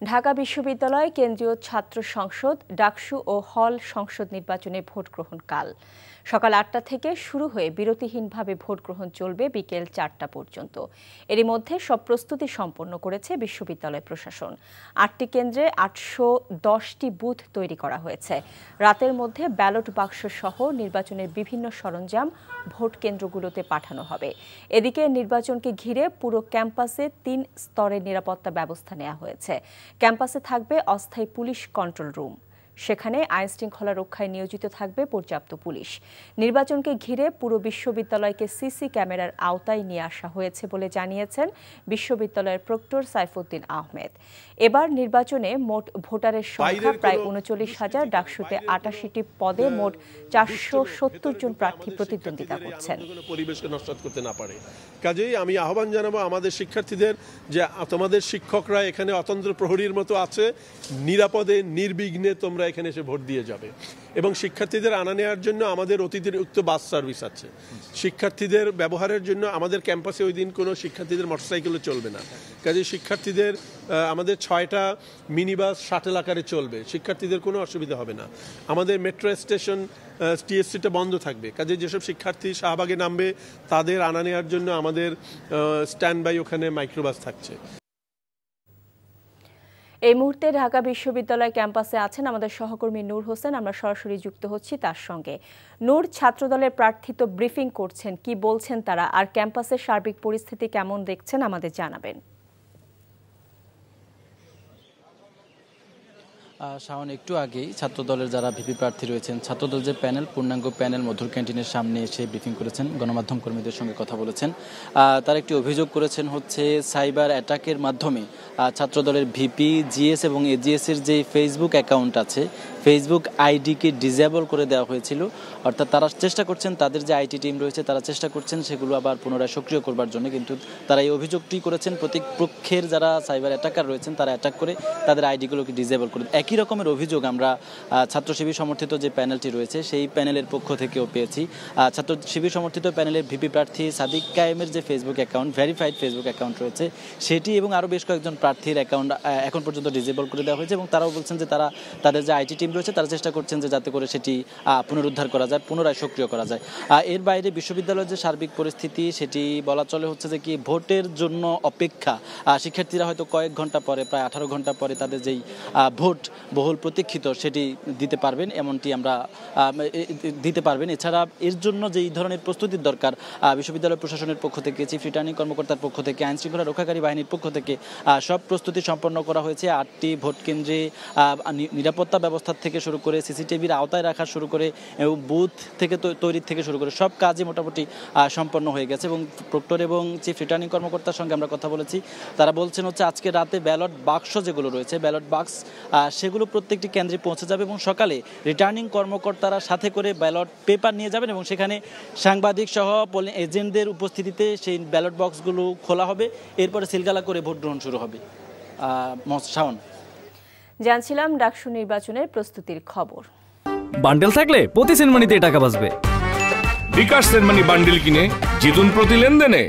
ঢাকা বিশ্ববিদ্যালয় কেন্দ্রীয় ছাত্র সংসদ, ডাকসু ও হল সংসদ নির্বাচনে ভোট গ্রহণ কাল সকাল ৮টা থেকে শুরু হয়ে বিরতিহীনভাবে ভোট গ্রহণ চলবে বিকেল ৪টা পর্যন্ত। এরই মধ্যে সব প্রস্তুতি সম্পন্ন করেছে বিশ্ববিদ্যালয় প্রশাসন। ৮টি কেন্দ্রে ৮১০টি বুথ তৈরি করা হয়েছে। রাতের মধ্যে ব্যালট বাক্স সহ নির্বাচনের বিভিন্ন সরঞ্জাম ভোট কেন্দ্রগুলোতে পাঠানো হবে। এদিকে নির্বাচনকে ঘিরে পুরো ক্যাম্পাসে ৩ স্তরের নিরাপত্তা ব্যবস্থা নেওয়া হয়েছে। ক্যাম্পাসে থাকবে অস্থায়ী পুলিশ কন্ট্রোল রুম। সেখানে আইনশৃঙ্খলা রক্ষায় নিয়োজিত থাকবে পর্যাপ্ত পুলিশ। নির্বাচনকে ঘিরে পুরো বিশ্ববিদ্যালয়কে সিসি ক্যামেরার আওতায় নিয়ে আসা হয়েছে বলে জানিয়েছেন বিশ্ববিদ্যালয়ের প্রক্টর সাইফুদ্দিন আহমেদ। এবার নির্বাচনে মোট ভোটারের সংখ্যা প্রায় ৩৯,০০০। ডাকসুতে ৮৮টি পদে মোট ৪৭০ জন প্রার্থী প্রতিদ্বন্দ্বিতা করছেন। পরিবেশকে নষ্ট করতে না পারে, কাজেই আমি আহ্বান জানাবো আমাদের শিক্ষার্থীদের যে তোমাদের শিক্ষকরা এখানে অতন্ত্র প্রহরীর মতো আছে, নিরাপদে নির্বিঘ্নে তোমরা এখানে এসে ভোট দিয়ে যাবে। এবং শিক্ষার্থীদের আনা নেওয়ার জন্য আমাদের অতিরিক্ত বাস সার্ভিস আছে। শিক্ষার্থীদের ব্যবহারের জন্য আমাদের ক্যাম্পাসে ওই দিন কোনো শিক্ষার্থীদের মোটরসাইকেলও চলবে না। কাজে শিক্ষার্থীদের আমাদের 6টা মিনি বাস শাটেল আকারে চলবে, শিক্ষার্থীদের কোনো অসুবিধা হবে না। আমাদের মেট্রো স্টেশন টিএসসিটা বন্ধ থাকবে, কাজে যেসব শিক্ষার্থী শাহবাগে নামবে তাদের আনা নেওয়ার জন্য আমাদের স্ট্যান্ড বাই ওখানে মাইক্রোবাস থাকছে। এই মুহূর্তে ঢাকা বিশ্ববিদ্যালয় ক্যাম্পাসে আছেন আমাদের সহকর্মী নূর হোসেন। আমরা সরাসরি যুক্ত হচ্ছি তার সঙ্গে। নূর, ছাত্রদলের প্রার্থী তো ব্রিফিং করছেন, কি বলছেন তারা, আর ক্যাম্পাসের সার্বিক পরিস্থিতি কেমন দেখছেন আমাদের জানাবেন। শাওন, একটু আগেই ছাত্রদলের যারা ভিপি প্রার্থী রয়েছেন, ছাত্রদল যে প্যানেল, পূর্ণাঙ্গ প্যানেল মধুর ক্যান্টিনের সামনে এসে ব্রিফিং করেছেন, গণমাধ্যম কর্মীদের সঙ্গে কথা বলেছেন। তারা একটি অভিযোগ করেছেন হচ্ছে সাইবার অ্যাটাকের মাধ্যমে ছাত্রদলের ভিপি, জিএস এবং এজিএসের যে ফেসবুক অ্যাকাউন্ট আছে, ফেসবুক আইডিকে ডিসেবল করে দেওয়া হয়েছিল। অর্থাৎ তারা চেষ্টা করছেন, তাদের যে আইটি টিম রয়েছে তারা চেষ্টা করছেন সেগুলো আবার পুনরায় সক্রিয় করবার জন্য, কিন্তু তারা এই অভিযোগটি করেছেন প্রতিপক্ষের যারা সাইবার অ্যাটাকার রয়েছেন তারা অ্যাটাক করে তাদের আইডিগুলোকে ডিসেবল করে। একই রকমের অভিযোগ আমরা ছাত্র শিবির সমর্থিত যে প্যানেলটি রয়েছে সেই প্যানেলের পক্ষ থেকেও পেয়েছি। ছাত্র শিবির সমর্থিত প্যানেলের ভিপি প্রার্থী সাদিক কায়েমের যে Facebook account, verified Facebook account রয়েছে সেটি এবং আরও বেশ কয়েকজন প্রার্থীর অ্যাকাউন্ট এখন পর্যন্ত ডিসেবল করে দেওয়া হয়েছে এবং তারাও বলছেন যে তাদের যে আইটি টিম রয়েছে তারা চেষ্টা করছেন যে যাতে করে সেটি পুনরুদ্ধার করা যায়, পুনরায় সক্রিয় করা যায়। এর বাইরে বিশ্ববিদ্যালয়ের যে সার্বিক পরিস্থিতি সেটি বলা চলে হচ্ছে যে কি ভোটের জন্য অপেক্ষা। শিক্ষার্থীরা হয়তো কয়েক ঘন্টা পরে, প্রায় 18 ঘন্টা পরে তাদের যেই ভোট বহুল প্রতীক্ষিত সেটি দিতে পারবেন, এমনটি আমরা দিতে পারবেন। এছাড়া এর জন্য যে এই ধরনের প্রস্তুতির দরকার বিশ্ববিদ্যালয় প্রশাসনের পক্ষ থেকে, চিফ রিটার্নিং কর্মকর্তার পক্ষ থেকে, আইনশৃঙ্খলা রক্ষাকারী বাহিনীর পক্ষ থেকে সব প্রস্তুতি সম্পন্ন করা হয়েছে। 8টি ভোট কেন্দ্রে নিরাপত্তা ব্যবস্থা থেকে শুরু করে সিসিটিভির আওতায় রাখা শুরু করে বুথ থেকে তৈরি থেকে শুরু করে সব কাজই মোটামুটি সম্পন্ন হয়ে গেছে। এবং প্রক্টর এবং চিফ রিটার্নিং কর্মকর্তার সঙ্গে আমরা কথা বলেছি, তারা বলছেন হচ্ছে আজকে রাতে ব্যালট বাক্স যেগুলো রয়েছে, ব্যালট বাক্স সেগুলো প্রত্যেকটি কেন্দ্রে পৌঁছে যাবে এবং সকালে রিটার্নিং কর্মকর্তারা সাথে করে ব্যালট পেপার নিয়ে যাবেন এবং সেখানে সাংবাদিক সহ পোলিং এজেন্টদের উপস্থিতিতে সেই ব্যালট বক্সগুলো খোলা হবে, এরপরে সিলগালা করে ভোট গ্রহণ শুরু হবে। শাওন, জানছিলাম ডাকসু নির্বাচনের প্রস্তুতির খবর। বান্ডেল থাকলে প্রতি সেনমানিতে টাকা বাঁচবে। বিকাশ সেনমানি বান্ডেল কিনে জিতুন প্রতি লেনদেনে।